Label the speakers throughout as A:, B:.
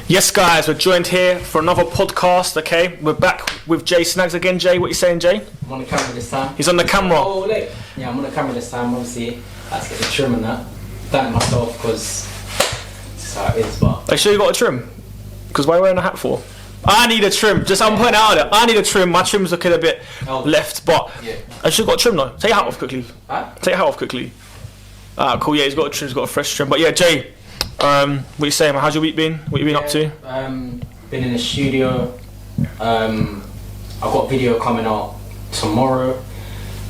A: Yes, guys, we're joined here for another podcast. Okay, we're back with Jay Snags again. Jay, what are you saying, Jay?
B: I'm on the camera this time.
A: He's on the camera.
B: Oh, look. Yeah, I'm on the camera this time. Obviously, I had to get the trim and that. Done it myself because this is how it is. But
A: Are you sure you got a trim? Because why are you wearing a hat for? I need a trim. I'm putting it out there. I need a trim. My trim's looking a bit left, but I should got a trim though. Take your hat off quickly.
B: Huh?
A: Take your hat off quickly. Cool. Yeah, he's got a trim. He's got a fresh trim. But yeah, Jay. What are you saying, man? How's your week been? What have you been up to?
B: Been in the studio. I've got a video coming out tomorrow.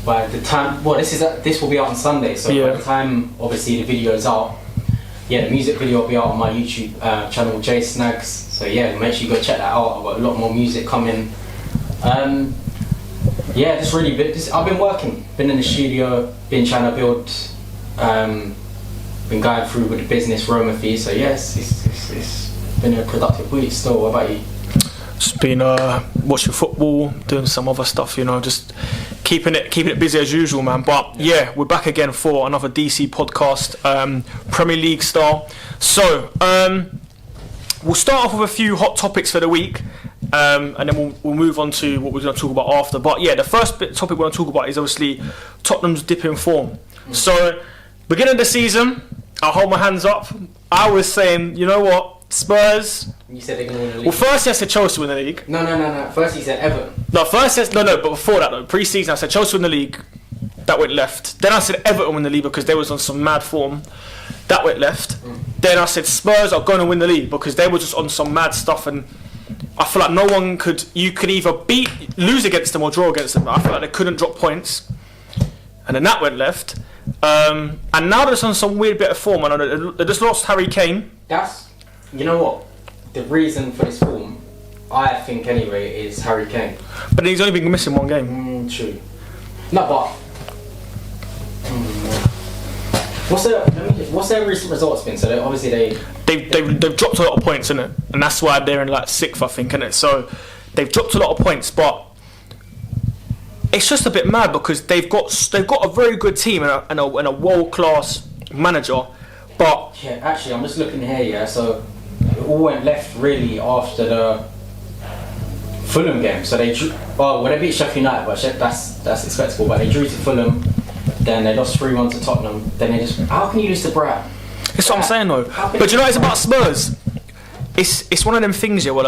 B: By the time, this will be out on Sunday. So by the time, obviously, the video is out, the music video will be out on my YouTube channel, J Snags. So yeah, make sure you go check that out. I've got a lot more music coming. Just really, I've been working. Been in the studio. Been trying to build. Been going through with the business Roma fee, so yes, it's been a productive week still. What about you?
A: Just been watching football, doing some other stuff, just keeping it busy as usual, man. But yeah, we're back again for another DC podcast, Premier League style. So we'll start off with a few hot topics for the week, and then we'll move on to what we're going to talk about after. But yeah, the first topic we're going to talk about is obviously Tottenham's dip in form. So beginning of the season, I'll hold my hands up. I was saying, you know what, Spurs.
B: You said they're going to win the league.
A: Well, first you said Chelsea win the league.
B: No. First you said Everton.
A: No, but before that though, pre-season I said Chelsea win the league. That went left. Then I said Everton win the league because they was on some mad form. That went left. Then I said Spurs are going to win the league because they were just on some mad stuff, and I feel like no one could. You could either lose against them or draw against them. I feel like they couldn't drop points, and then that went left. And now they're just on some weird bit of form. And they just lost Harry Kane.
B: You know what? The reason for this form, I think anyway, is Harry Kane.
A: But he's only been missing one game.
B: True. No, but what's their recent results been? So obviously
A: they've dropped a lot of points, innit? And that's why they're in like 6th, I think, innit? So they've dropped a lot of points, but it's just a bit mad because they've got a very good team and a world-class manager, but
B: yeah, actually I'm just looking here, so it all went left really after the Fulham game. So they beat Sheffield United, but that's expectable. But they drew to Fulham, then they lost 3-1 to Tottenham. Then they just, how can you lose to Brad?
A: That's what I'm saying though. But you know what it's about Spurs? It's one of them things here where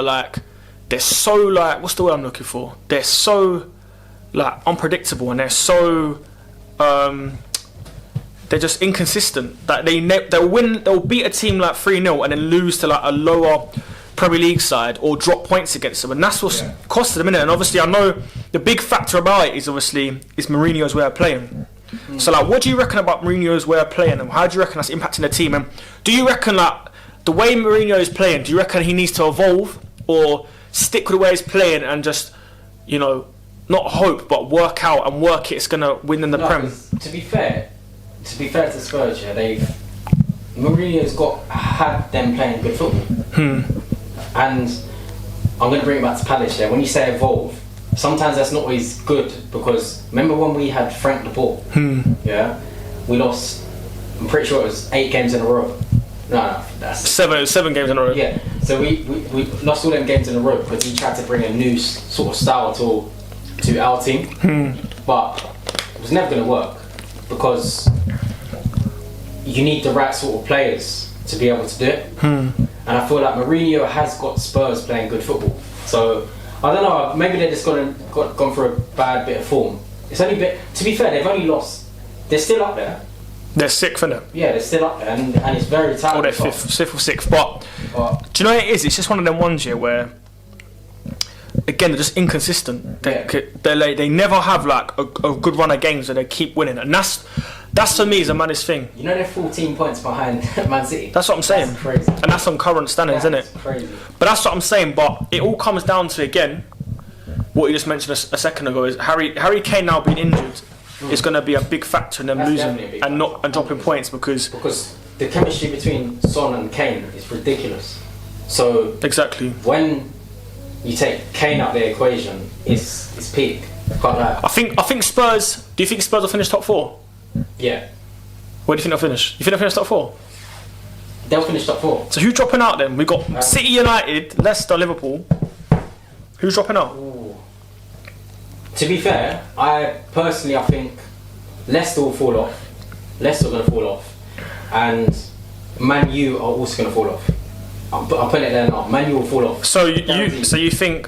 A: they're so like, what's the word I'm looking for? They're so unpredictable, and they're so they're just inconsistent. That they'll beat a team like 3-0 and then lose to like a lower Premier League side or drop points against them, and that's what's costed them, innit? And obviously I know the big factor about it is Mourinho's way of playing. So what do you reckon about Mourinho's way of playing, and how do you reckon that's impacting the team? And do you reckon the way Mourinho is playing, do you reckon he needs to evolve or stick with the way he's playing and just not hope, but work out and work it? It's gonna win in the Prem.
B: To be fair to Spurs, Mourinho's had them playing good football, and I'm gonna bring it back to Palace. When you say evolve, sometimes that's not always good because remember when we had Frank de Boer? We lost. I'm pretty sure it was 8 games in a row. No, that's
A: 7 games in a row.
B: Yeah, so we lost all them games in a row because he tried to bring a new sort of style to our team, but it was never going to work because you need the right sort of players to be able to do it. And I feel like Mourinho has got Spurs playing good football. So I don't know, maybe they're just gone for a bad bit of form. It's only to be fair, they've only lost. They're still up there.
A: They're 6th, innit?
B: Yeah, they're still up there, and it's very talented.
A: Or they're 5th or 6th. But do you know what it is? It's just one of them ones here where, again, they're just inconsistent. They never have a good run of games where they keep winning, and that's for me is the maddest thing.
B: They're 14 points behind Man City.
A: That's what I'm saying.
B: That's crazy.
A: And that's on current standings, isn't it?
B: Crazy.
A: But that's what I'm saying. But it all comes down to, again, what you just mentioned a second ago is Harry Kane now being injured is going to be a big factor in them losing and dropping points because
B: the chemistry between Son and Kane is ridiculous. So
A: exactly
B: when you take Kane out of the equation, it's peak.
A: I think Spurs. Do you think Spurs will finish top 4?
B: Yeah.
A: Where do you think they'll finish? You think they'll finish top 4?
B: They'll finish top 4.
A: So who's dropping out then? We got City, United, Leicester, Liverpool. Who's dropping out?
B: Ooh. To be fair, I think Leicester will fall off. Leicester are going to fall off, and Man U are also going to fall off. I'm putting it there now. Man U will fall off.
A: So you think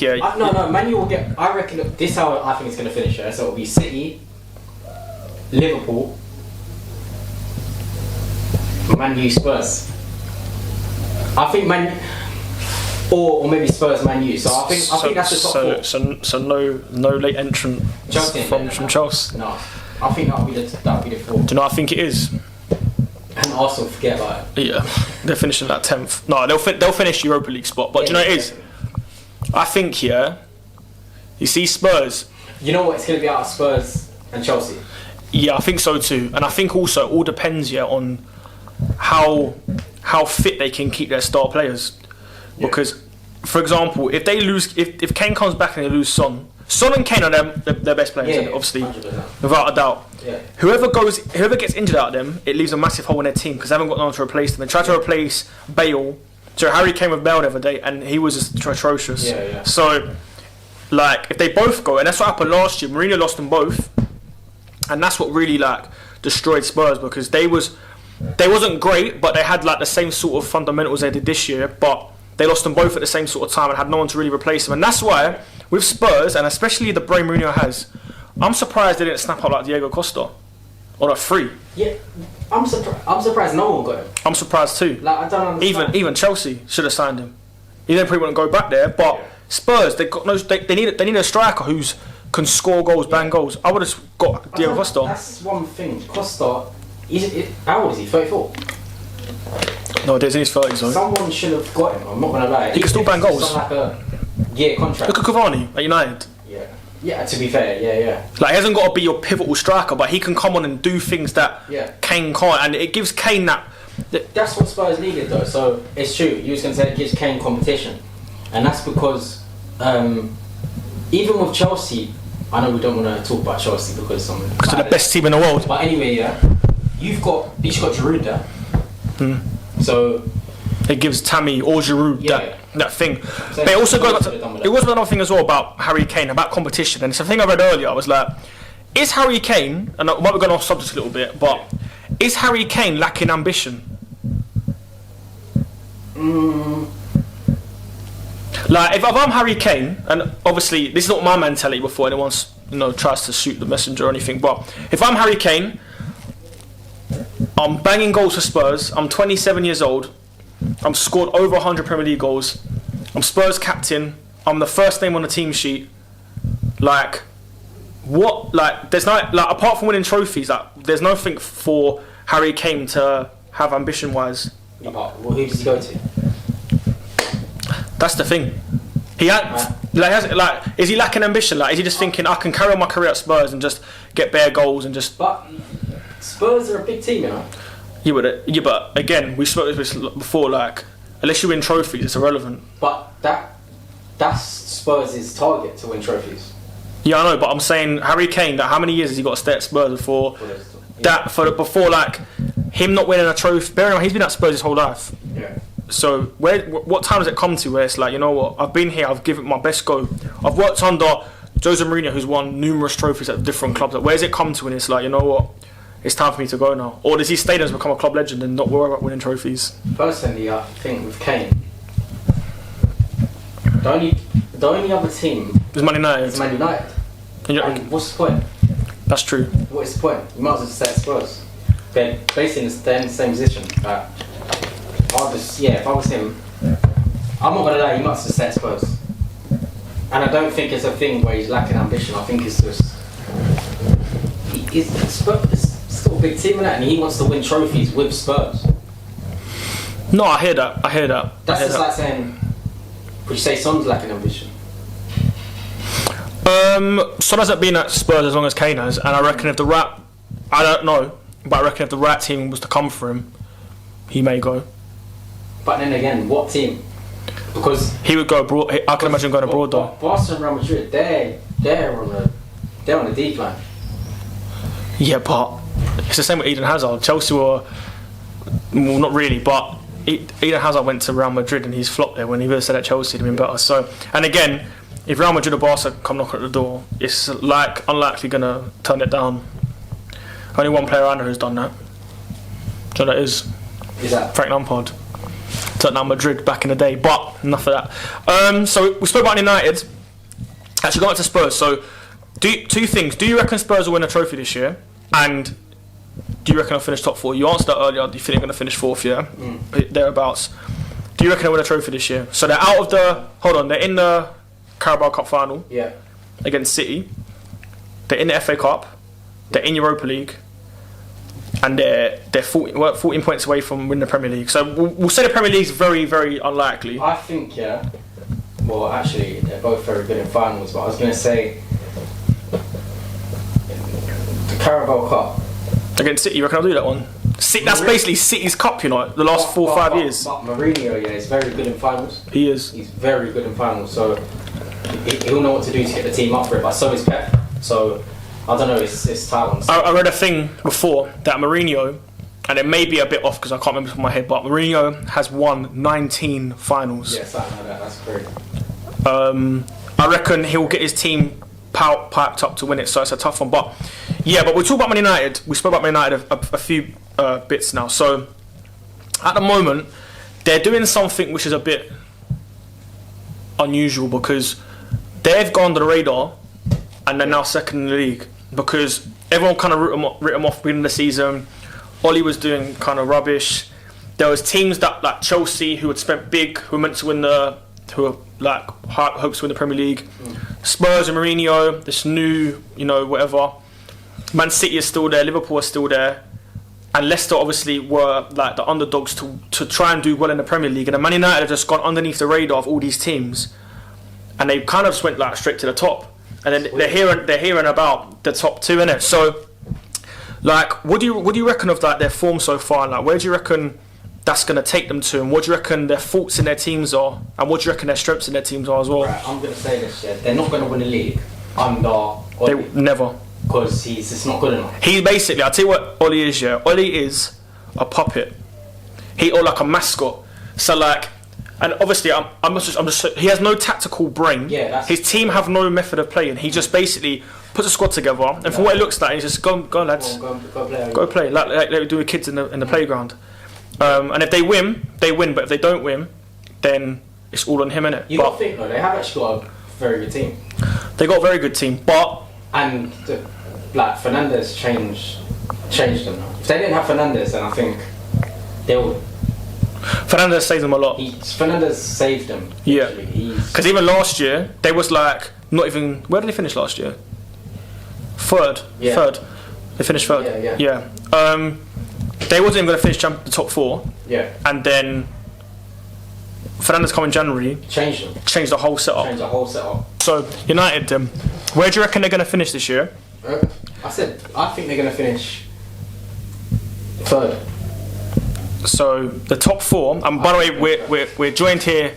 A: yeah?
B: No. Man U will get. I reckon this is how I think it's going to finish. Yeah? So it'll be City, Liverpool, Man U, Spurs. I think or maybe Spurs, Man U. So I think that's the top 4.
A: So no late entrant from Chelsea.
B: No, I think that'll be the 4.
A: Do you know what I think it is?
B: And Arsenal, forget about it.
A: Yeah, they're finishing that 10th. No, they'll finish Europa League spot. But do you know what it is? I think you see Spurs.
B: You know what? It's going to be out of Spurs and Chelsea.
A: Yeah, I think so too. And I think also it all depends on how fit they can keep their star players. Because, for example, if they lose, if Kane comes back and they lose Son and Kane are their best players, obviously,
B: 100%.
A: without a doubt.
B: Yeah.
A: Whoever gets injured out of them, it leaves a massive hole in their team because they haven't got no one to replace them. They tried to replace Bale. So Harry came with Bale the other day, and he was just atrocious.
B: Yeah.
A: So, like, if they both go, and that's what happened last year. Mourinho lost them both, and that's what really destroyed Spurs because they wasn't great, but they had the same sort of fundamentals they did this year, but they lost them both at the same sort of time and had no one to really replace them. And that's why, with Spurs, and especially the brain Mourinho has, I'm surprised they didn't snap up like Diego Costa. Or like free.
B: Yeah, I'm surprised no one got him.
A: I'm surprised too.
B: I don't understand.
A: Even Chelsea should have signed him. He then probably wouldn't go back there, but Spurs, they need a striker who's can score goals, bang goals. I would have got Diego Costa.
B: That's one thing. Costa, how old is he? 34?
A: No, there's in his 30s though.
B: Someone should have got him, I'm not going to lie.
A: He can still bang goals.
B: It's like a year contract.
A: Look at Cavani at United.
B: Yeah, to be fair, yeah.
A: He hasn't got to be your pivotal striker, but he can come on and do things that Kane can't, and it gives Kane that.
B: That's what Spurs needed though, so it's true. You was going to say it gives Kane competition, and that's because even with Chelsea, I know we don't want to talk about Chelsea because they're
A: the best team in the world.
B: But anyway, you've got Giroud there. So
A: it gives Tammy or Giroud that thing. But it also goes back to, it was another thing as well about Harry Kane, about competition. And it's a thing I read earlier. I was like, is Harry Kane, and I might be going off subject a little bit, but is Harry Kane lacking ambition? Like, if I'm Harry Kane, and obviously this is not my mentality before anyone tries to shoot the messenger or anything, but if I'm Harry Kane, I'm banging goals for Spurs, I'm 27 years old, I'm scored over 100 Premier League goals, I'm Spurs captain, I'm the first name on the team sheet, there's no, apart from winning trophies, there's nothing for Harry Kane to have ambition wise.
B: Well, who does he go to?
A: That's the thing. Is he lacking ambition? Is he just thinking I can carry on my career at Spurs and just get bare goals and just?
B: But Spurs are a big team,
A: Yeah, but again, we spoke this before. Unless you win trophies, it's irrelevant.
B: But that's Spurs' target to win trophies.
A: Yeah, I know, but I'm saying Harry Kane. How many years has he got to stay at Spurs before? Him not winning a trophy. Bearing in mind, he's been at Spurs his whole life.
B: Yeah.
A: So what time does it come to where it's you know what? I've been here. I've given my best go. I've worked under JOSEMOURINHO, who's won numerous trophies at different clubs. Where does it come to when it's you know what? It's time for me to go now. Or does he stay there and become a club legend and not worry about winning trophies?
B: Personally, I think with Kane, the only other team
A: is Man United.
B: And what's the point?
A: That's true.
B: What is the point? You might as well just stay at Spurs. They're basically in the same position. If I was him, I'm not gonna lie, he must have stay at Spurs. And I don't think it's a thing where he's lacking ambition. I think it's just Spurs is still a big team in that, and he wants to win trophies with Spurs.
A: No, I hear that.
B: That's just like saying, would you say Son's lacking ambition?
A: Son hasn't been at Spurs as long as Kane has, and I reckon I don't know, but I reckon if the right team was to come for him, he may go. But
B: then again, what team? Because
A: he would go abroad. I can imagine going abroad though.
B: Barca and Real Madrid, they're on the decline.
A: Yeah, but it's the same with Eden Hazard. Chelsea were Well, not really, but Eden Hazard went to Real Madrid and he's flopped there when he would have stayed at Chelsea to been better. So, and again, if Real Madrid or Barca come knock at the door, it's like unlikely gonna turn it down. Only one player I know who's done that. Do you know what that is?
B: Is that
A: Frank Lampard. Tottenham Madrid back in the day, but enough of that. So we spoke about United. Actually, going back to Spurs. So, two things. Do you reckon Spurs will win a trophy this year? And do you reckon they'll finish top 4? You answered that earlier. Do you think they're going to finish 4th? Yeah, thereabouts. Do you reckon they'll win a trophy this year? So they're out of the. Hold on, they're in the Carabao Cup final.
B: Yeah.
A: Against City. They're in the FA Cup. They're in Europa League. And they're 14 points away from winning the Premier League. So we'll say the Premier League is very, very unlikely.
B: I think, yeah. Well, actually, they're both very good in finals, but I was going to say the Carabao Cup.
A: Against City, you reckon I'll do that one? That's basically City's cup, you know, the last 4 or 5 years.
B: But Mourinho, yeah, is very good in finals.
A: He is.
B: He's very good in finals, so he'll know what to do to get the team up for it, but so is Pep. So, I don't know, it's tight ones.
A: I read a thing before that Mourinho, and it may be a bit off because I can't remember from my head, but Mourinho has won 19 finals.
B: Yeah, something like that, that's great.
A: I reckon he'll get his team piped up to win it, so it's a tough one. But yeah, but we'll talk about Man United. We spoke about Man United a few bits now. So at the moment, they're doing something which is a bit unusual because they've gone under the radar and they're now second in the league because everyone kind of wrote them off beginning of the season. Oli was doing kind of rubbish. There was teams that like Chelsea who had spent big, who were meant to win who were like hopes to win the Premier League. Spurs and Mourinho, this new, whatever. Man City is still there, Liverpool is still there, and Leicester obviously were like the underdogs to try and do well in the Premier League. And then Man United have just gone underneath the radar of all these teams, and they kind of just went like straight to the top. And then they're hearing about the top 2 in it. So, like, what do you reckon of that their form so far? Like, where do you reckon that's going to take them to, and what do you reckon their faults in their teams are, and what do you reckon their strengths in their teams are as well?
B: Right, I'm going to say this, yeah, they're not going to win the league under Oli.
A: They never.
B: Because he's just not good enough.
A: He basically, I'll tell you what Oli is, yeah. Oli is a puppet. Or like a mascot. So like, and obviously I'm just he has no tactical brain.
B: Yeah,
A: his team have no method of playing. He just basically puts a squad together, and for what it looks like, he's just go lads, go play, like we do with kids in the playground. And if they win, they win. But if they don't win, then it's all on him, innit?
B: You got to think though, they have actually got a very good team.
A: They got a very good team, but
B: Fernandes changed them. If they didn't have Fernandes, then I think they would.
A: Fernandes saved them a lot.
B: Fernandes saved them.
A: Yeah, because even last year they was like not even. Where did they finish last year? Third.
B: Yeah.
A: Third. They finished third. Yeah. They wasn't even going to finish the top 4.
B: Yeah.
A: And then Fernandes come in January. Changed the whole setup. So United, where do you reckon they're going to finish this year?
B: I think they're going to finish 3rd.
A: So the top 4, and by the way, we're joined here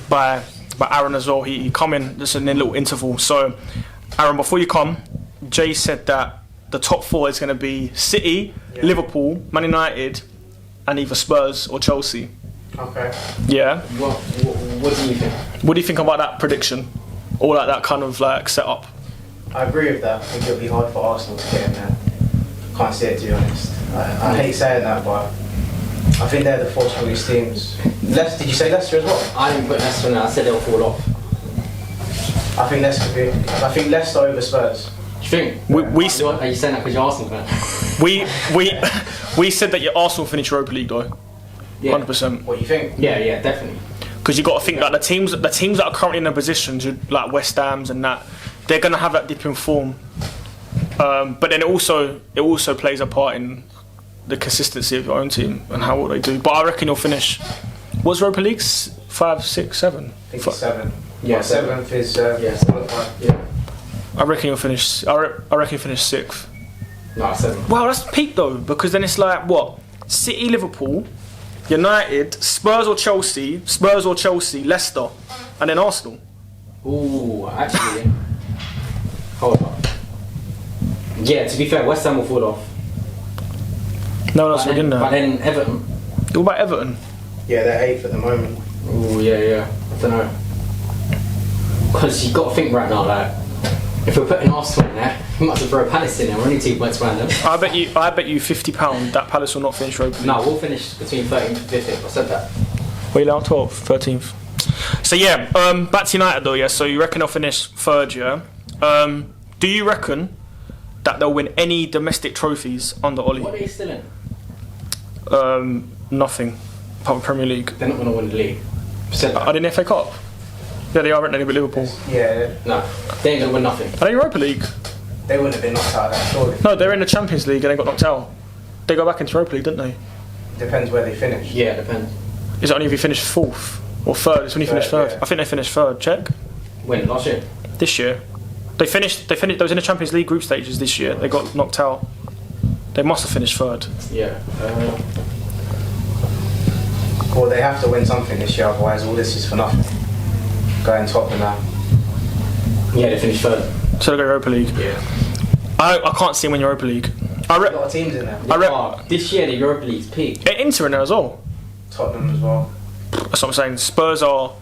A: by Aaron as well. He come in just in a little interval. So Aaron, before you come, Jay said that the top 4 is going to be City, Liverpool, Man United, and either Spurs or Chelsea.
B: Okay.
A: Yeah.
B: What do you think?
A: What do you think about that prediction, or like that kind of like setup?
C: I agree with that. I think it'll be hard for Arsenal to get in there. Can't see it, to be honest. I hate saying that, but I think they're the 4 strongest teams. Did you say Leicester as well?
B: I didn't put Leicester in there. I said they'll fall off.
C: I think Leicester over Spurs.
B: Do you think? Are you saying that because you're Arsenal fan?
A: We said that your Arsenal finish Europa League though.
B: Yeah.
A: 100%.
C: What do you think?
B: Yeah, definitely.
A: Because you got to think that the teams that are currently in their positions, like West Ham's and that, they're gonna have that dip in form. But then it also plays a part in the consistency of your own team and how what they do. But I reckon you'll finish. What's Europa League? 5, 6, 7.
C: I think it's 7.
B: Yeah,
C: 7th is qualified.
B: Yeah.
A: I reckon you'll finish. I reckon you finish 6th.
B: No, 7.
A: Wow, that's peak though, because then it's like what? City, Liverpool, United, Spurs or Chelsea, Leicester, and then Arsenal.
B: Ooh, actually, hold on. Yeah, to be fair, West Ham will fall off.
A: No one else will get in there.
B: But then Everton.
A: What about Everton?
C: Yeah, they're 8th at the moment.
B: Oh yeah. I don't know. Because you got to think right now, like, if we're putting Arsenal in there, we might as well throw Palace in there. We're only 2 points behind them.
A: I bet you £50 that Palace will not finish Europa League.
B: No, we'll finish between 13th and 15th. I said that.
A: Wait, now 12th, 13th. So yeah, back to United though. Yeah, so you reckon they'll finish 3rd? Yeah. Do you reckon that they'll win any domestic trophies under Ollie?
B: What are they still in?
A: Nothing. Apart from Premier League.
B: They're not going to win the league. I said that.
A: Are they in the FA Cup? Yeah, they are, aren't they? With Liverpool.
C: Yeah,
B: No, they ain't going to win nothing.
A: Are they in Europa League?
C: they wouldn't have been knocked out of that, surely.
A: No, they're in the Champions League and they got knocked out. They go back into Europa League, didn't they?
C: Depends where they finish.
B: Yeah, it depends.
A: Is it only if you finish 4th or 3rd? It's when you finish 3rd.
C: Yeah.
A: I think they finished 3rd. Check.
B: When? Last year?
A: This year. They finished. They was in the Champions League group stages this year. They got knocked out. They must have finished 3rd.
B: Yeah.
C: Well, they have to win something this year, otherwise all this is for nothing. Going top of that.
B: Yeah, they finished 3rd.
A: So they go Europa League.
B: Yeah.
A: I can't see them in Europa League.
C: A lot of teams in there.
B: This year, the Europa League's peak.
A: Inter in there as well.
C: Tottenham as well.
A: That's what I'm saying. Spurs will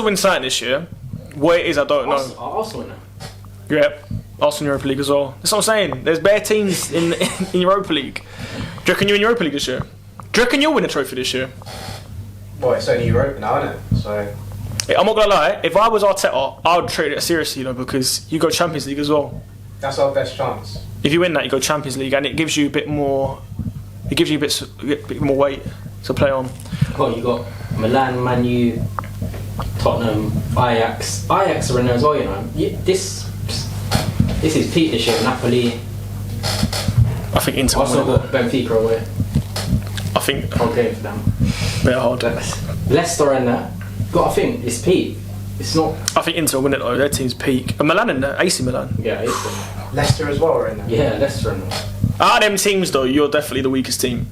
A: win something this year. What it is, I don't know.
B: Arsenal in there.
A: Yeah, Arsenal Europa League as well. That's what I'm saying. There's bare teams in Europa League. Do you reckon you in Europa League this year? Do you reckon you'll win a trophy this year?
C: Well, it's only Europa now, isn't it? So.
A: I'm not gonna lie. If I was Arteta, I would treat it seriously, because you go Champions League as well.
C: That's our best chance.
A: If you win that, you go Champions League, and it gives you a bit more. It gives you a bit more weight to play on.
B: Well, you got Milan, Man U, Tottenham, Ajax. Ajax are in there as well, you know. This is peak this year. Napoli.
A: I think Inter.
B: Also got Benfica away.
A: I think.
B: Hard game for them.
A: Bit hard.
B: Leicester in there. Got to think it's peak. It's not.
A: I think Inter will win it though. Their team's peak. And Milan in there. AC Milan.
B: Yeah, AC.
C: Leicester as well are in there.
B: Yeah, Leicester in there.
A: Out of them teams though, you're definitely the weakest team.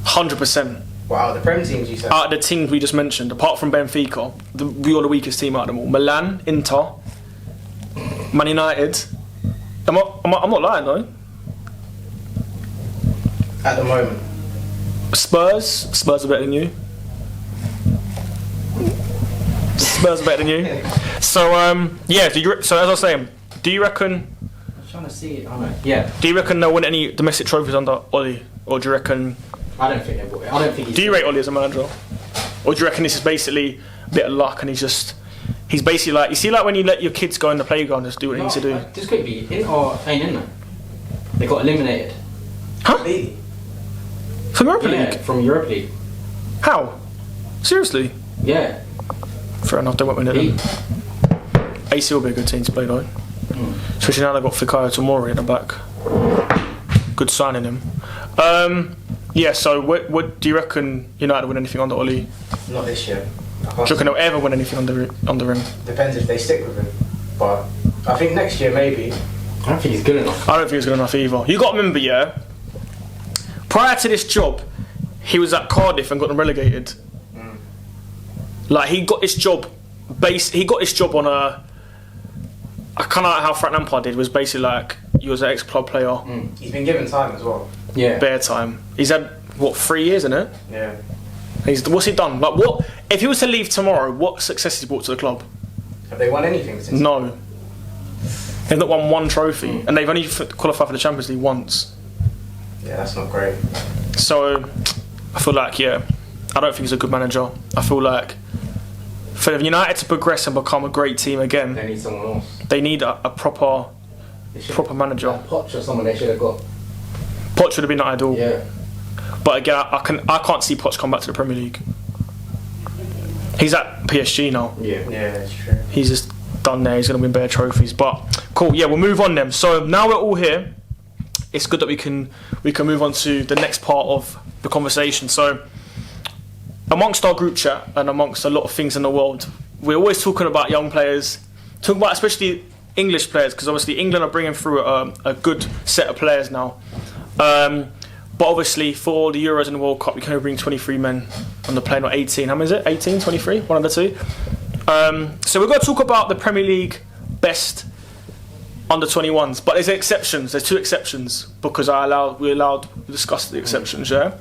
A: 100%.
C: Wow, the Prem teams you said.
A: Out of the teams we just mentioned, apart from Benfica, you're the weakest team out of them all. Milan, Inter, Man United. I'm not lying though.
C: At the moment.
A: Spurs are better than you. Spurs are better than you. So yeah. So as I was saying, do you reckon?
B: I'm trying to see it. Yeah.
A: Do you reckon they'll win any domestic trophies under Ollie, or do you reckon?
B: I don't think they will. I don't think.
A: Do you rate Ollie as a manager, or do you reckon this is basically a bit of luck and he's basically like, you see, like when you let your kids go in the playground and just do what they need to do.
B: This could be in or ain't in there. They got eliminated.
A: Huh?
C: Really?
A: From Europa
B: Yeah,
A: League?
B: from Europa League.
A: How? Seriously?
B: Yeah.
A: Fair enough, they won't win it
B: He-
A: then. AC will be a good team to play though. Especially now they've got Fikayo Tomori in the back. Good signing him. Yeah, so what do you reckon United win anything under Ollie?
C: Not this year.
A: Do you reckon they'll ever win anything under him?
C: Depends if they stick with him. But I think next year maybe.
B: I don't think he's good enough.
A: I don't think he's good enough either. You got to remember, yeah, prior to this job, he was at Cardiff and got them relegated. Like he got his job on a kind of like how Frank Lampard did, was basically like, he was an ex-club player,
C: He's been given time as well.
B: Yeah.
A: bare time. He's had what, 3 years in it?
C: Yeah.
A: What's he done? Like what? If he was to leave tomorrow, what success has he brought to the club?
C: Have they won anything since?
A: No. They've not won one trophy, and they've only qualified for the Champions League once.
C: Yeah, that's not great.
A: So I feel like, yeah, I don't think he's a good manager. I feel like for United to progress and become a great team again,
B: They need someone else.
A: they need a proper manager.
B: Like Poch or someone they should have got.
A: Poch would have been ideal.
B: Yeah.
A: But again, I can't see Poch come back to the Premier League. He's at PSG now.
B: Yeah.
C: Yeah, that's true.
A: He's just done there. He's going to win bare trophies. But cool. Yeah, we'll move on then. So now we're all here. It's good that we can move on to the next part of the conversation. So amongst our group chat and amongst a lot of things in the world, we're always talking about young players, talking about especially English players, because obviously England are bringing through a good set of players now. But obviously for the Euros and the World Cup, we can only bring 23 men on the plane, or 18. How many is it? 18, 23? One of the two. So we're going to talk about the Premier League best under 21s, but there's exceptions. There's 2 exceptions because we discussed the exceptions. Yeah,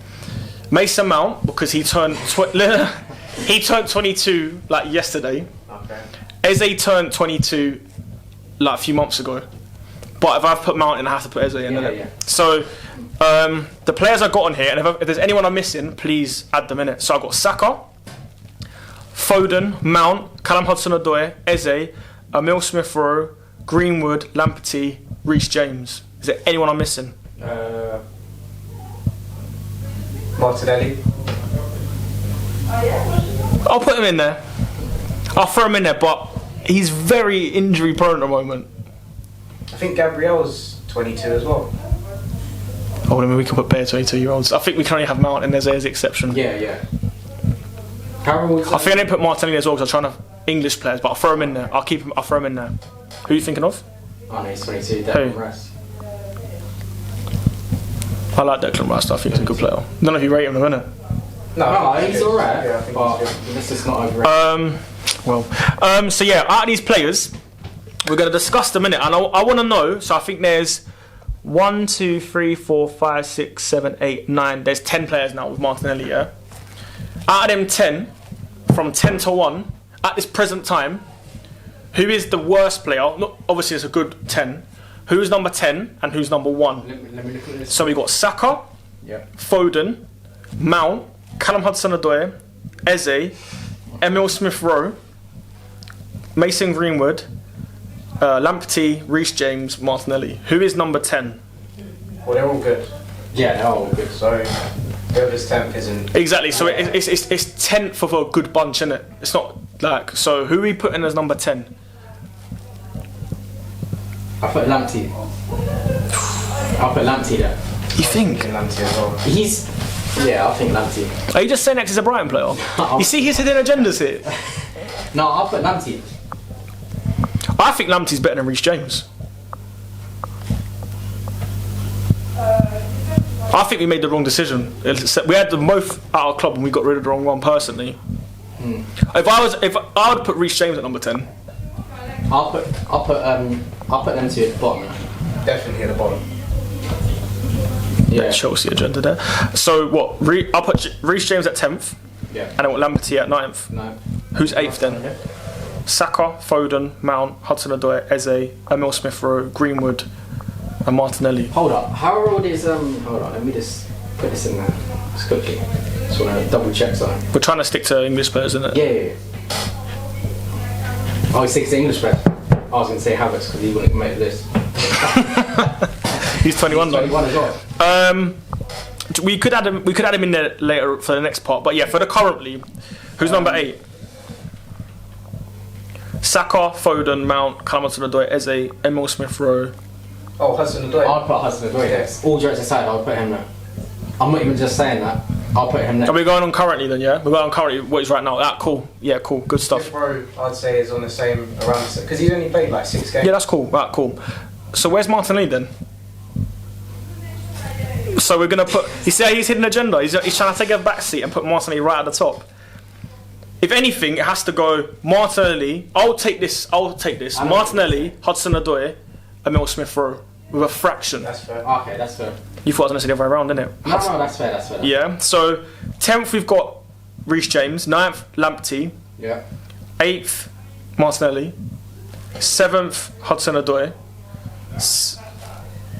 A: Mason Mount because he turned 22 like yesterday.
C: Okay.
A: Eze turned 22 like a few months ago. But if I've put Mount in, I have to put Eze in.
B: Yeah.
A: So the players I got on here, and if there's anyone I'm missing, please add them in it. So I've got Saka, Foden, Mount, Callum Hudson-Odoi, Eze, Emil Smith-Rowe, Greenwood, Lamptey, Reece James. Is there anyone I'm missing?
C: Martinelli.
A: I'll put him in there. I'll throw him in there, but he's very injury prone at the moment.
C: I think Gabriel's 22 as well.
A: Oh, I mean, we can put bare 22-year-olds. I think we can only have Mount in there as the exception.
B: Yeah.
A: I think I didn't put Martinelli as well because I'm trying to English players, but I'll throw him in there. I'll throw him in there. Who are you thinking of?
B: Oh no, he's 22. Declan Rice.
A: I like Declan Rice. I think he's a good player. I don't know if you rate him, though, innit?
C: No,
B: he's alright.
C: Yeah, I think
B: but
C: he's good.
B: this is not overrated.
A: So yeah, out of these players, we're going to discuss them in it, and I want to know. So I think there's 1, 2, 3, 4, 5, 6, 7, 8, 9. There's 10 players now with Martinelli. Yeah. Out of them 10, from 10 to 1, at this present time, who is the worst player? Not, obviously, it's a good 10. Who's number 10 and who's number 1?
B: Let me look at this.
A: So we got Saka, Foden, Mount, Callum Hudson-Odoi, Eze, Emil Smith-Rowe, Mason Greenwood, Lamptey, Reece James, Martinelli. Who is number 10?
C: Well, they're all good.
B: Yeah, they're all good.
C: So whoever's 10th isn't.
A: Exactly. So it's 10th of a good bunch, isn't it? It's not like, so who are we putting as number 10?
B: I put Lamptey. I'll put Lamptey there.
A: You think?
C: Lamptey as well.
B: I think Lamptey.
A: Are you just saying that 'cause he's a Brighton player? You see his hidden agendas here?
B: No, I'll put Lamptey.
A: I think Lamptey's better than Reece James. I think we made the wrong decision. We had them both at our club and we got rid of the wrong one personally. If I would put Reece James at number 10.
B: I'll put them two at the bottom.
C: Definitely at the bottom.
B: Yeah.
A: Chelsea agenda there. So what? I'll put Reece James at 10th.
B: Yeah.
A: And I want Lamptey at 9th.
B: No.
A: Who's 8th then? Saka, Foden, Mount, Hudson-Odoi, Eze, Emil Smith-Rowe, Greenwood, and Martinelli.
B: Hold up. How are all these? Hold on. Let me just put this in there. Just quickly. Just want to double check something.
A: We're trying to stick to English players, isn't it?
B: Yeah. Oh, he sticks to English player. I was going to say Havertz because he wouldn't make the list.
A: He's 21 though.
B: 21 as well.
A: We could add him in there later for the next part, but yeah, for the currently, who's number 8? Saka, Foden, Mount, Callum Hudson-Odoi, Eze, Emil Smith-Rowe.
C: Oh, Hudson-Odoi.
B: I'll put Hudson-Odoi there. All jokes aside, I'll put him there. I'm not even just saying that. I'll put him there.
A: Are we going on currently then? Yeah, we're going on currently. What is right now? That cool. Yeah, cool. Good stuff.
C: Smith-Rowe, I'd say, is on the same around because he's only played like 6 games.
A: Yeah, that's cool. Right, cool. So where's Martinelli then? So we're gonna put. You see how he's hidden agenda. He's trying to take a back seat and put Martinelli right at the top. If anything, it has to go Martinelli. I'll take this. Martinelli, Hudson-Odoi, Emil Smith-Rowe with a fraction.
C: That's fair.
B: Okay, that's fair.
A: You thought I was going to say the other way around, didn't it?
B: No, that's fair.
A: Yeah. So 10th we've got Reece James. 9th Lamptey.
B: Yeah.
A: 8th Martinelli. 7th Hudson-Odoi.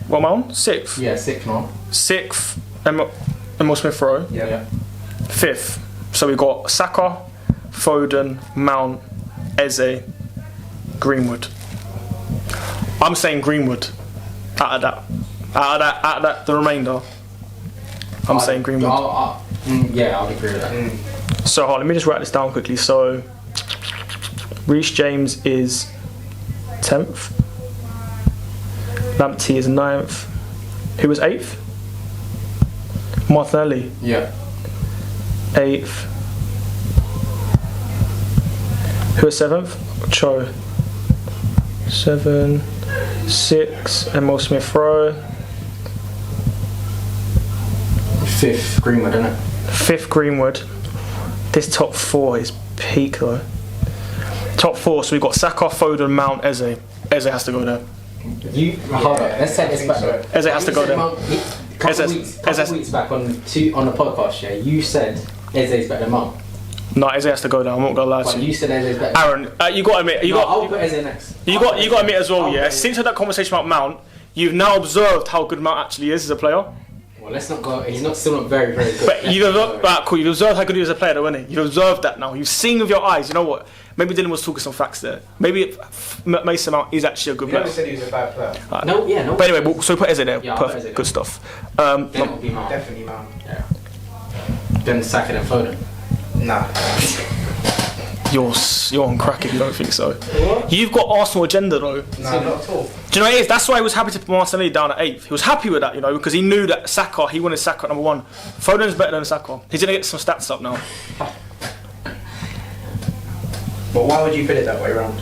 A: What am I on? 6th.
B: Yeah, 6th now.
A: 6th Emil Smith-Rowe.
C: Yeah.
A: 5th. So we've got Saka, Foden, Mount, Eze, Greenwood. I'm saying Greenwood. Out of that, the remainder. I'm saying Greenwood.
B: Yeah, I'll agree with that.
A: So let me just write this down quickly. So Reece James is 10th. Lamptey is 9th. Who was 8th? Martinelli.
B: Yeah.
A: 8th. Who was 7th? Cho. 7. 6. Emil Smith-Rowe.
B: 5th Greenwood, isn't it?
A: 5th Greenwood. This top 4 is peak though. Top 4, so we've got Saka, Foden, Mount, Eze. Eze has to go there.
B: Hold on, let's take this back.
A: Eze has to go there.
B: Couple weeks back on the podcast, yeah, you said Eze's better than Mount.
A: No, Eze has to go there. I'm not gonna lie to
B: But
A: you.
B: you said Eze's better.
A: Aaron, you got to admit.
B: I'll put Eze next.
A: You got to admit as well. Yeah, since that conversation about Mount, you've now observed how good Mount actually is as a player.
B: Well, let's not go. He's still not very, very good.
A: But you've observed how good he is as a player, though, innit? You've observed that now. You've seen with your eyes. You know what? Maybe Dylan was talking some facts there. Maybe Mason Mount is actually a good player.
C: never said he was a bad player.
B: No.
A: But anyway, so put Eze there.
B: Yeah,
A: Perfect.
B: Eze
A: Good stuff.
B: Then it'll be Mount.
C: Definitely Mount.
B: Yeah. Then Saka and Foden.
C: Nah.
A: You're on crack if you don't think so.
B: What?
A: You've got Arsenal agenda though.
C: Nah, not at all.
A: Do you know what it is? That's why he was happy to put Martinelli down at 8th. He was happy with that, you know, because he knew that Saka, he wanted Saka at number 1. Foden's better than Saka. He's going to get some stats up now.
C: But why would you put it that way around?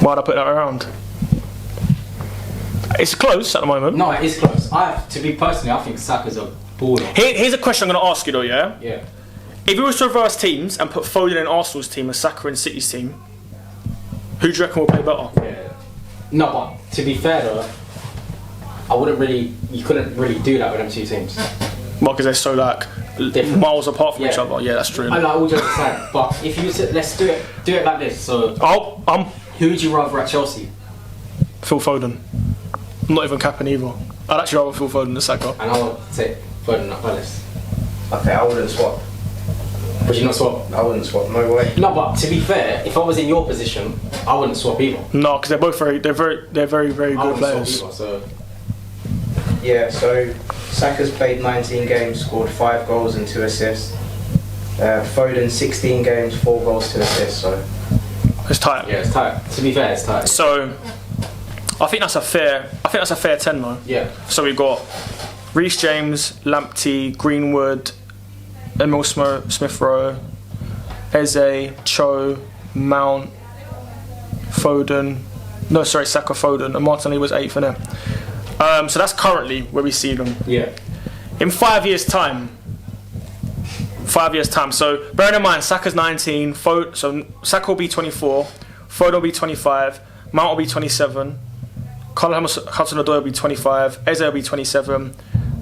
A: Why'd I put that around? It's close at the moment.
B: No, it is close. To be personally, I think Saka's a baller.
A: Here's a question I'm going to ask you though, yeah?
B: Yeah.
A: If we was to reverse teams and put Foden in Arsenal's team and Saka in City's team, who do you reckon will play better?
B: Yeah. No, but to be fair though, you couldn't really do that with them two teams.
A: Well, because they're so like
B: Different.
A: miles apart from each
B: Yeah.
A: other. Yeah, that's true.
B: I like all jokes aside, but if you were to, let's do it like this. So, who would you rather at Chelsea?
A: Phil Foden. I'm not even capping either. I'd actually rather Phil Foden than Saka.
B: And I would take Foden at Palace.
C: Okay, I wouldn't swap.
B: Would you not swap?
C: I wouldn't swap. No way.
B: No, but to be fair, if I was in your position, I wouldn't swap either.
A: No, because they're both very good
B: I wouldn't
A: players.
B: swap either, so.
C: Yeah, so Saka's played 19 games, scored 5 goals and 2 assists. Foden 16 games, 4 goals, 2 assists. So
A: It's tight.
B: Yeah, it's tight. To be fair, it's tight.
A: So I think that's a fair 10 though.
B: Yeah.
A: So we've got Reece James, Lamptey, Greenwood, Emil Smith Rowe, Eze, Cho, Mount, Foden. No, sorry, Saka, Foden, and Martinelli was 8th in there. So that's currently where we see them.
B: Yeah.
A: In 5 years' time. So bearing in mind, Saka's 19. So Saka will be 24. Foden will be 25. Mount will be 27. Callum Hudson-Odoi will be 25. Eze will be 27.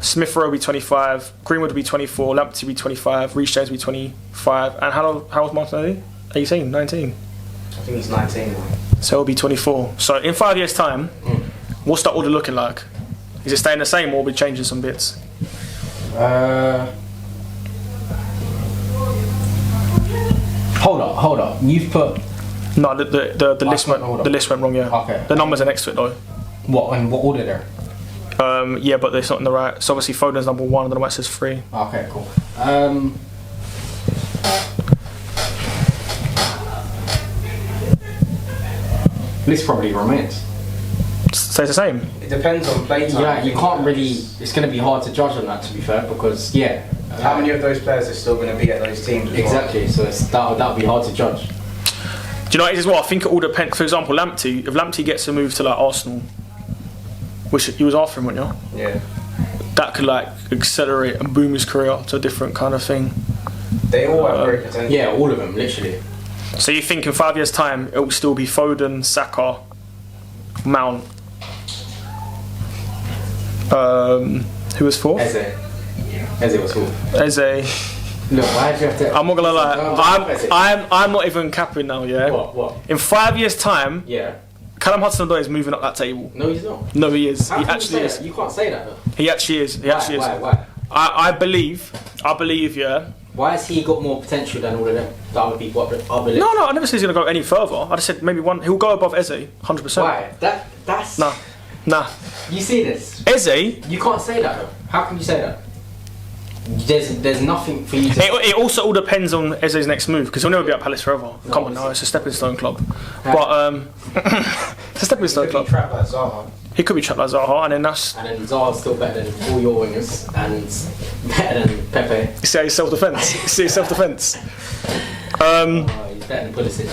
A: Smith Rowe will be 25. Greenwood will be 24. Lamptey will be 25. Reece James will be 25. And how was Martinelli? 18, 19.
C: I think he's 19 now.
A: So he'll be 24. So in 5 years' time, what's that order looking like? Is it staying the same or will we changing some bits?
B: Hold up. You've put
A: No, the list went wrong. Yeah.
B: Okay.
A: The numbers are next to it though.
B: what order there?
A: Yeah, but it's not in the right. So obviously Foden's number 1. I don't know why it says 3.
B: Okay, cool. List probably remains.
A: Stays the same.
C: It depends on play time.
B: Yeah, you can't really. It's going to be hard to judge on that, to be fair, because
C: How many of those players are still going to be at those teams? As
B: Exactly. So that'll be hard to judge.
A: Do you know what it is as well? I think it all depends. For example, Lamptey. If Lamptey gets a move to like Arsenal, which he was after him, wasn't you?
C: well? Yeah.
A: That could like accelerate and boom his career up to a different kind of thing.
C: They all have great potential.
B: Yeah, all of them, literally.
A: So you think in 5 years' time it will still be Foden, Saka, Mount. Who was 4th?
B: Eze was cool.
A: Eze.
B: Look, why do you have to?
A: I'm not gonna lie. I'm not even capping now. Yeah.
B: What?
A: In 5 years' time,
B: Yeah.
A: Callum Hudson-Odoi is moving up that table.
B: No, he's not.
A: No, he is.
B: How
A: He
B: can
A: actually
B: you
A: is.
B: say that? You can't say that though.
A: He actually is. He actually is.
B: Why?
A: I believe. Yeah.
B: Why has he got more potential than all of them? The other people up the list?
A: No, I never said he's gonna go any further. I just said maybe one. He'll go above Eze, 100%.
B: Why? That's.
A: Nah.
B: You see this?
A: Eze.
B: You can't say that though. How can you say that? There's nothing for you to.
A: It also all depends on Eze's next move because he'll never be at Palace forever. Come on, now it's a stepping stone club. But it's a stepping stone
C: He could
A: club.
C: be trapped like Zaha.
A: He could be trapped like Zaha, and then that's.
B: And then Zaha's still better than all your wingers and better than Pepe.
A: You see his self-defense. He's
B: He's better than Pulisic.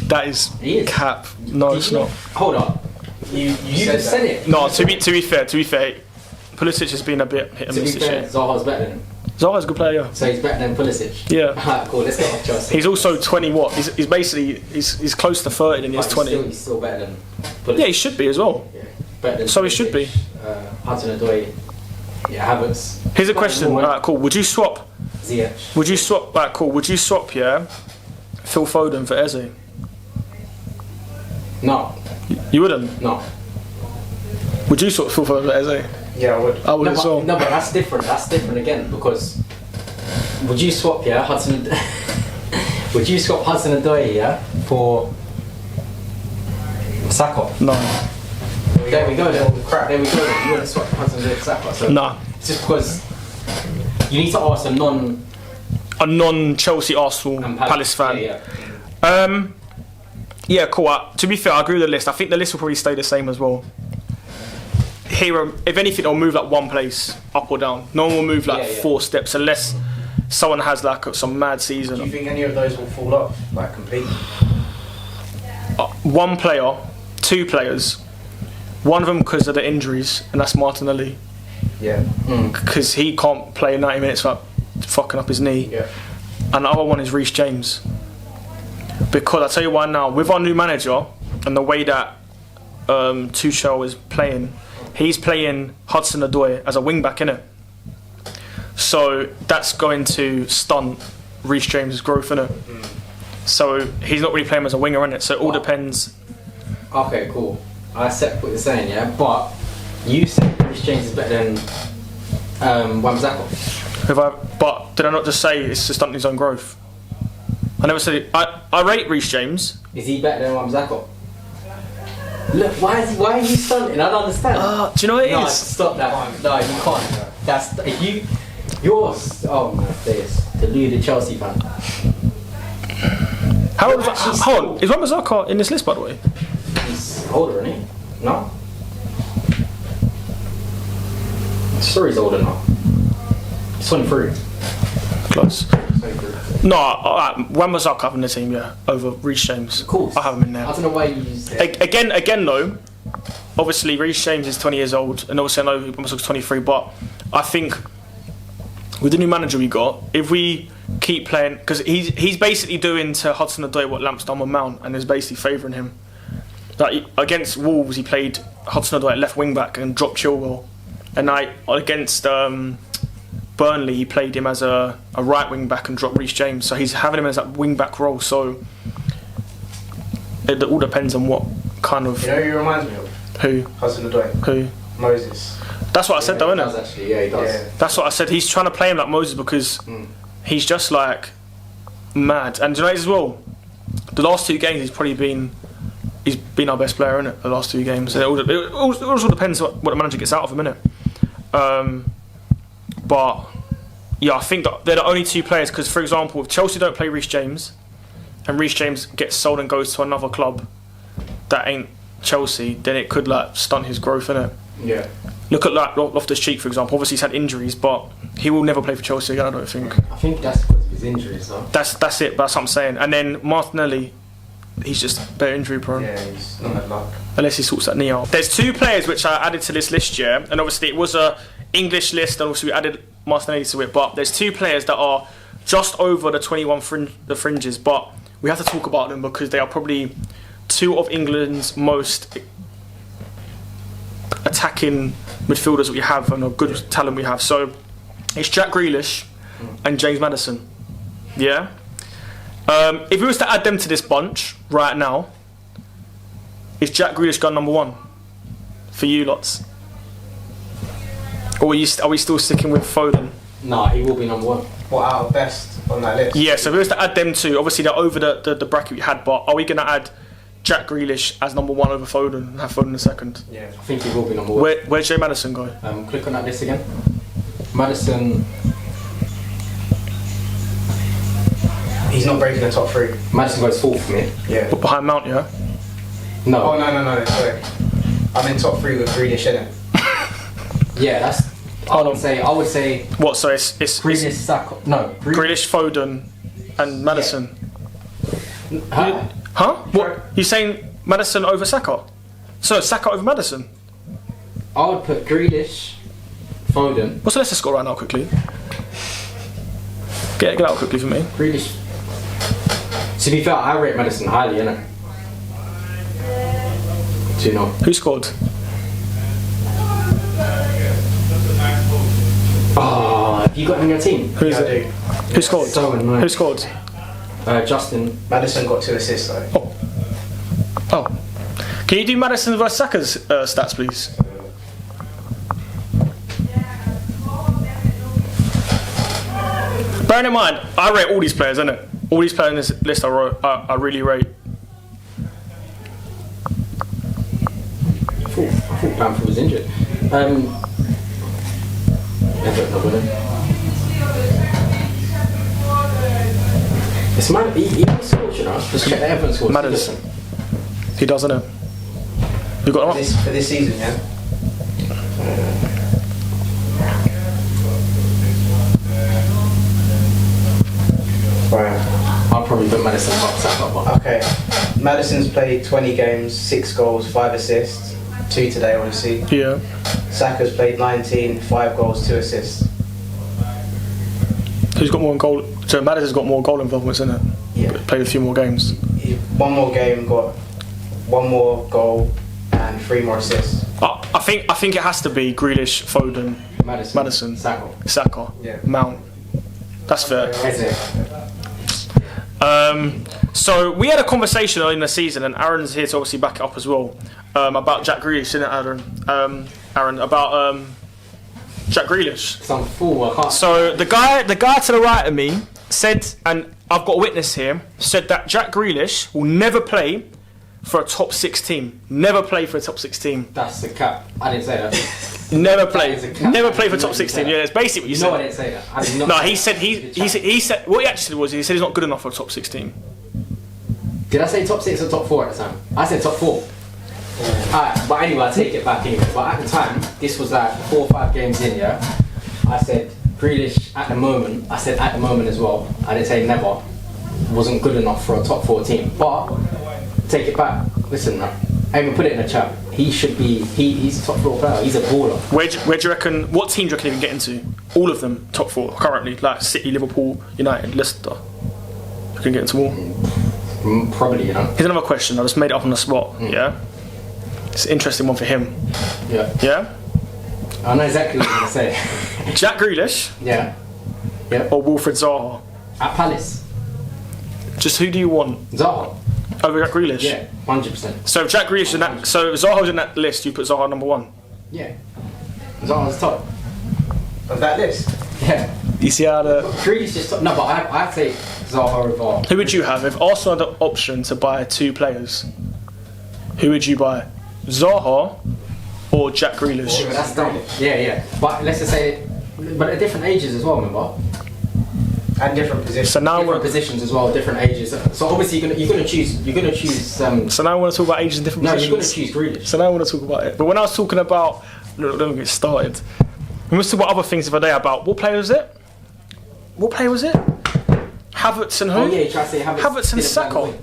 A: that is
B: He is.
A: cap. No,
B: Did
A: it's
B: you
A: not.
B: Hold up. You just said it.
A: No, to be fair, Pulisic has been a bit hit and
B: To be
A: miss this
B: fair,
A: year.
B: Zaha's better than him.
A: Zaha's a good player, yeah.
B: So he's better than Pulisic?
A: Yeah.
B: Alright, cool, let's get off Chelsea.
A: He's also 20 what? He's basically, he's close to 30 and he's 20.
B: He's still better than Pulisic.
A: Yeah, he should be as well.
B: Yeah. Better than
A: So he should be.
B: Hudson-Odoi. Yeah, Havertz.
A: Here's a question, alright, cool. Would you swap,
B: Ziyech.
A: would you swap, yeah, Phil Foden for Eze?
B: No.
A: You wouldn't?
B: No.
A: Would you swap Phil Foden for Eze?
C: Yeah, I would.
A: I would as well.
B: No, but that's different. That's different again because would you swap Hudson? Would you swap Hudson-Odoi for Saka?
A: No.
B: There we go. There we go. You wouldn't swap Hudson-Odoi for Saka. So
A: Nah.
B: it's just because you need to ask a
A: non-Chelsea, Arsenal,
B: and
A: Palace fan.
B: Yeah.
A: Yeah, cool. To be fair, I agree with the list. I think the list will probably stay the same as well. Here, if anything, it'll move like one place, up or down. No one will move like 4 steps unless someone has like some mad season.
C: Do you think any of those will fall off, like completely?
A: One player, 2 players. One of them because of the injuries, and that's Martinelli.
C: Yeah.
A: Because he can't play 90 minutes without fucking up his knee.
C: Yeah.
A: And the other one is Reece James. Because I tell you why now, with our new manager and the way that Tuchel is playing, he's playing Hudson-Odoi as a wing back, innit? So that's going to stunt Reece James' growth, innit? So he's not really playing as a winger, innit? So it all depends.
B: Okay, cool. I accept what you're saying, yeah. But you said Reece James is better than Wan-Bissaka.
A: But did I not just say it's to stunt his own growth? I never said it. I rate Reece James.
B: Is he better than Wan-Bissaka? Look, why are you stunting? I don't understand.
A: Do you know what it
B: No,
A: is?
B: stop that. No, you can't. That's if you're oh my days, deluded Chelsea fan.
A: How old hold on, is Wan-Bissaka in this list, by the way?
B: He's older, isn't he? No? Sure, he's older now. He's 23.
A: Close.
B: 23.
A: No, Wan-Bissaka having the team, yeah, over Reece James.
B: Of course.
A: I have him in there.
B: I don't know why you use it.
A: Again though, obviously Reece James is 20 years old, and also I know Wan-Bissaka's 23, but I think with the new manager we got, if we keep playing, because he's basically doing to Hudson-Odoi what Lamp's done with Mount, and is basically favouring him. Like against Wolves, he played Hudson-Odoi at left wing back and dropped Chilwell, and against Burnley, he played him as a right wing back and dropped Reece James. So he's having him as that wing back role. So it all depends on what kind of.
C: You know who he reminds me of?
A: Who?
C: Hudson-Odoi.
A: Who?
C: Moses.
A: That's what I said, though,
B: He
A: isn't
B: does
A: it?
B: actually, yeah, he does.
C: Yeah.
A: That's what I said. He's trying to play him like Moses because he's just like mad. And do you know what as well? The last 2 games, he's been our best player, innit? The last 2 games. And it also depends what the manager gets out of him, innit? But yeah, I think that they're the only 2 players because, for example, if Chelsea don't play Reece James and Reece James gets sold and goes to another club that ain't Chelsea, then it could like stunt his growth, innit?
B: Yeah.
A: Look at like Loftus-Cheek, for example. Obviously, he's had injuries, but he will never play for Chelsea again, I don't think.
B: I think that's because of his injuries, though.
A: That's it, but that's what I'm saying. And then Martinelli, he's just better injury prone.
C: Yeah, he's not had luck.
A: Unless he sorts that knee out. There's 2 players which I added to this list, yeah, and obviously it was a English list, and also we added Martinelli to it. But there's 2 players that are just over the 21 fringes, but we have to talk about them because they are probably 2 of England's most attacking midfielders that we have and a good talent we have. So it's Jack Grealish and James Maddison. Yeah. If we was to add them to this bunch right now, is Jack Grealish gun number 1 for you lots? Or are we still sticking with Foden?
B: No, he will be number 1.
C: What out of best on that list?
A: Yeah, so if we was to add them 2, obviously they're over the bracket we had, but are we going to add Jack Grealish as number 1 over Foden and have Foden in second?
C: Yeah.
B: I think he will be number 1.
A: Where's Jay Maddison go?
B: Click on that list again. Maddison.
C: He's not breaking the top 3.
B: Maddison goes 4th for me.
C: Yeah.
A: But behind Mount, yeah?
B: No.
C: Oh no, sorry. I'm in top 3 with Grealish, innit?
B: Yeah, that's. I would say.
A: What? So it's
B: Grealish, Saka. No.
A: Grealish, Foden, and Maddison.
B: Huh?
A: Huh? What? You saying Maddison over Saka? So Saka over Maddison?
B: I would put Grealish, Foden.
A: What's the Leicester score right now, quickly? Get out quickly for me.
B: Grealish. To be fair, I rate Maddison highly, innit? 2-0.
A: Who scored?
B: Oh, have you got him in your team?
A: Who is
C: Yeah, I
A: it?
C: do.
A: Who scored?
B: So annoying.
A: Who scored?
B: Justin.
C: Maddison got 2 assists though.
A: Oh. Can you do Maddison versus Saka's stats, please? Bearing in mind, I rate all these players, innit? All these players in this list I really rate.
B: I thought Bamford was injured. Everton are winning. It's mad. He scores, you know. Just check the Everton scores.
A: Matters. He does, innit? You got him up?
C: For this season, yeah. Right.
B: I'll probably put Maddison box up.
C: Okay. Maddison's played 20 games, 6 goals, 5 assists. 2 today, obviously.
A: Yeah.
C: Saka's played 19, 5 goals, 2 assists.
A: Who's got more goal? So Maddison's got more goal involvements, isn't it?
C: Yeah.
A: Played a few more games.
C: One more game, got 1 more goal and 3 more assists.
A: I think it has to be Grealish, Foden, Maddison, Saka,
C: Yeah.
A: Mount. That's fair.
B: Is it?
A: So we had a conversation early in the season, and Aaron's here to obviously back it up as well, about Jack Grealish, isn't it, Aaron? Aaron, about Jack Grealish.
B: Some fool, I can't.
A: So the guy to the right of me said, and I've got a witness here, said that Jack Grealish will never play for a top 6 team. Never play for a top 6 team.
B: That's the cap. I didn't say that.
A: Never play.
B: That is a cap.
A: Never play for top 6 team. Yeah, that's basically what you said.
B: No, I didn't say that. I did not.
A: No, he said what he actually was. He said he's not good enough for a top 6 team.
B: Did I say top 6 or top 4 at the time? I said top 4. Alright, but anyway, I take it back anyway. But at the time, this was like 4 or 5 games in, yeah? I said Grealish at the moment, I said at the moment as well, I didn't say never, wasn't good enough for a top 4 team. But, take it back, listen, I even put it in the chat, he should be, he's a top 4 player, he's a baller.
A: Where do you reckon, what team do you reckon he can get into? All of them, top 4, currently, like City, Liverpool, United, Leicester. You can get into all?
B: Probably, you know.
A: Here's another question, I just made it up on the spot, yeah? It's an interesting one for him.
B: Yeah.
A: Yeah?
B: I know exactly what you're going to say.
A: Jack Grealish
B: Yeah. Yeah.
A: or Wilfred Zaha?
B: At Palace.
A: Just who do you want
B: Zaha.
A: over Jack Grealish?
B: Yeah, 100%.
A: So if Jack Grealish in that, so if Zaha's in that list, you put Zaha number 1.
B: Yeah. Zaha's top.
C: Of that list?
B: Yeah.
A: You see how the...
B: Grealish is top. No, but I take Zaha over.
A: Who would you have if Arsenal had the option to buy 2 players? Who would you buy? Zaha or Jack Grealish?
B: That's dumb. Yeah. But let's just say, but at different ages as well, remember?
C: And different positions.
A: So now
B: Different positions as well, different ages. So obviously you're gonna choose.
A: So now I want to talk about ages and different
B: No,
A: positions.
B: you're gonna choose Grealish.
A: So now I want to talk about it. But when I was talking about, look, don't get started. We must talk about other things the other day about what player was it? What player was it? Havertz and who?
B: Oh yeah, you try to say
A: Havertz and Saka.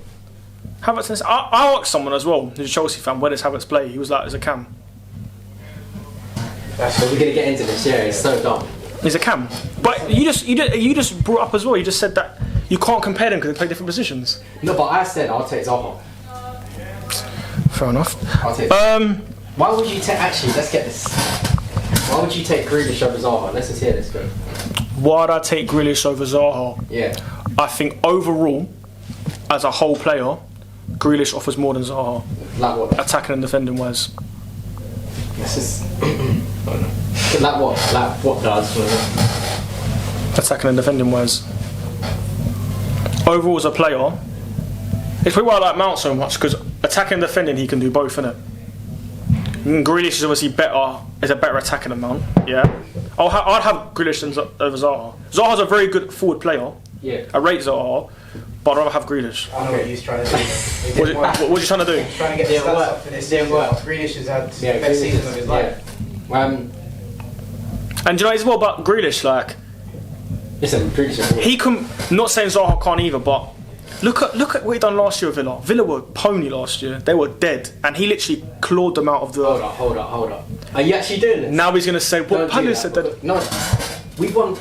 A: Havertz and I asked someone as well, who's a Chelsea fan, where does Havertz play? He was like, as a cam.
B: So we're gonna get into this. Yeah, it's so dumb.
A: He's a cam. But you just brought up as well. You just said that you can't compare them because they play different positions.
B: No, but I said I'll take Zaha.
A: Fair enough.
B: I'll take. Why would you take? Actually, let's get this. Why would you take Grealish over Zaha? Let's just hear this go.
A: Why'd I take Grealish over Zaha?
B: Yeah.
A: I think overall, as a whole player, Grealish offers more than Zaha.
B: Like what?
A: Attacking and defending wise.
B: This is. Like what? Like what does?
A: Attacking and defending wise. Overall as a player, it's probably why I like Mount so much, because attacking and defending he can do both, innit? Grealish is obviously is a better attacking than Mount, yeah. I'd have Grealish over Zaha. Zaha's a very good forward player.
B: Yeah.
A: I rate Zaha, but I'd rather have Grealish.
C: I know what he's trying to do.
A: What are you trying to do?
C: Trying to get the stats up for this season. Grealish has had the best season of his life.
A: And do you know as well about Grealish, like
B: Listen, Grealish.
A: he can. Not saying Zaha can't either, but look at what he done last year with Villa. Villa were pony last year. They were dead, and he literally clawed them out of the.
B: Hold up. Are you actually doing this?
A: Now he's gonna say what Palace said that.
B: No, we won.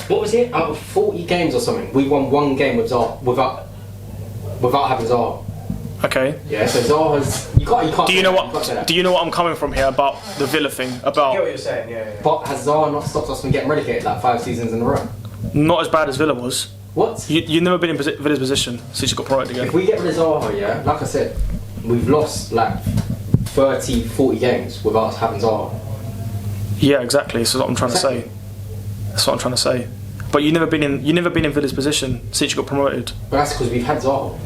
B: What was it? Out of 40 games or something, we won 1 game with Zaha, without having Zaha.
A: Okay.
B: Yeah, so Zaha's... You can't
A: Do you know what I'm coming from here about the Villa thing?
C: I get what you're saying, yeah.
B: But has Zaha not stopped us from getting relegated like 5 seasons in a row?
A: Not as bad as Villa was.
B: What?
A: You've never been in Villa's position since you got promoted again.
B: If we get rid of Zaha, yeah, like I said, we've lost like 30, 40 games without us having Zaha.
A: Yeah, exactly. That's what I'm trying to say. That's what I'm trying to say. But you've never been in Villa's position since you got promoted.
B: But that's because we've had Zaha.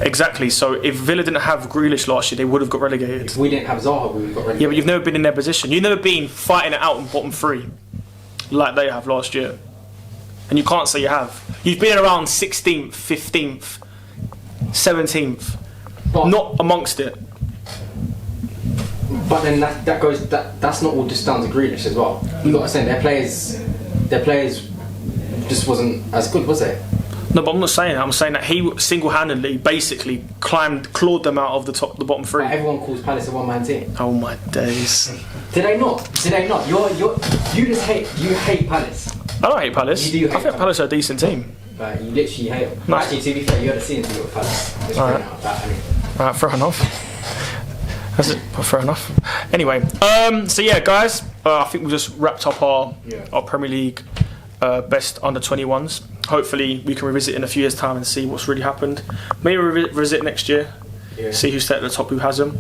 A: Exactly. So if Villa didn't have Grealish last year, they would have got relegated.
B: If we didn't have Zaha, we would have got relegated.
A: Yeah, but you've never been in their position. You've never been fighting it out in bottom 3 like they have last year. And you can't say you have. You've been around 16th, 15th, 17th,
B: but,
A: not amongst it.
B: But then that's not all just down to Grealish as well. You got to say their players just wasn't as good, was they?
A: No, but I'm not saying that. I'm saying that he single-handedly, basically, clawed them out of the bottom 3.
B: But everyone calls Palace a one-man team.
A: Oh my days!
B: Did they not? You hate Palace.
A: I don't hate Palace.
B: You do hate
A: I think Palace are a decent team.
B: But you literally hate them.
A: No.
B: Actually, to be fair, you had a season to with Palace.
A: Alright, fair enough. That's it. Fair enough. Anyway, so yeah, guys, I think we just wrapped up our Premier League best under 21s. Hopefully, we can revisit in a few years' time and see what's really happened. Maybe revisit next year, see who's stayed at the top, who hasn't.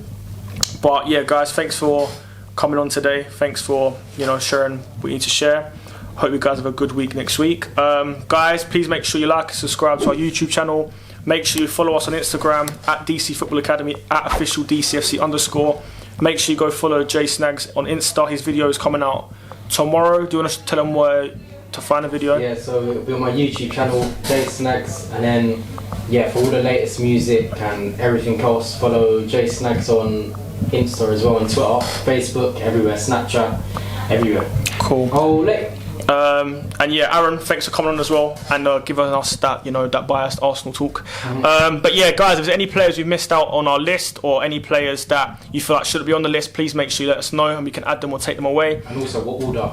A: But yeah, guys, thanks for coming on today. Thanks for sharing what you need to share. Hope you guys have a good week next week. Guys, please make sure you like and subscribe to our YouTube channel. Make sure you follow us on Instagram at DC Football Academy at official DCFC_. Make sure you go follow Jay Snags on Insta. His video is coming out tomorrow. Do you want to tell them where to find the video?
B: Yeah, so it'll be on my YouTube channel, Jay Snags, and then for all the latest music and everything else, follow Jay Snags on Insta as well, on Twitter, Facebook, everywhere, Snapchat, everywhere.
A: Cool.
B: Oh,
A: and yeah, Aaron, thanks for coming on as well and giving us that that biased Arsenal talk. But yeah, guys, if there's any players we've missed out on our list or any players that you feel like should be on the list, please make sure you let us know and we can add them or take them away.
B: And also, what order?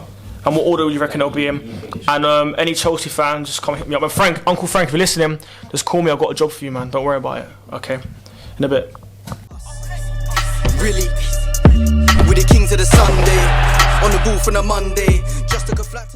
A: And what order you reckon they'll be in? And any Chelsea fans, just come hit me up. And Uncle Frank, if you're listening, just call me. I've got a job for you, man. Don't worry about it. Okay, in a bit.
D: Really, we're the kings of the Sunday, on the ball from the Monday. Just took a flight to the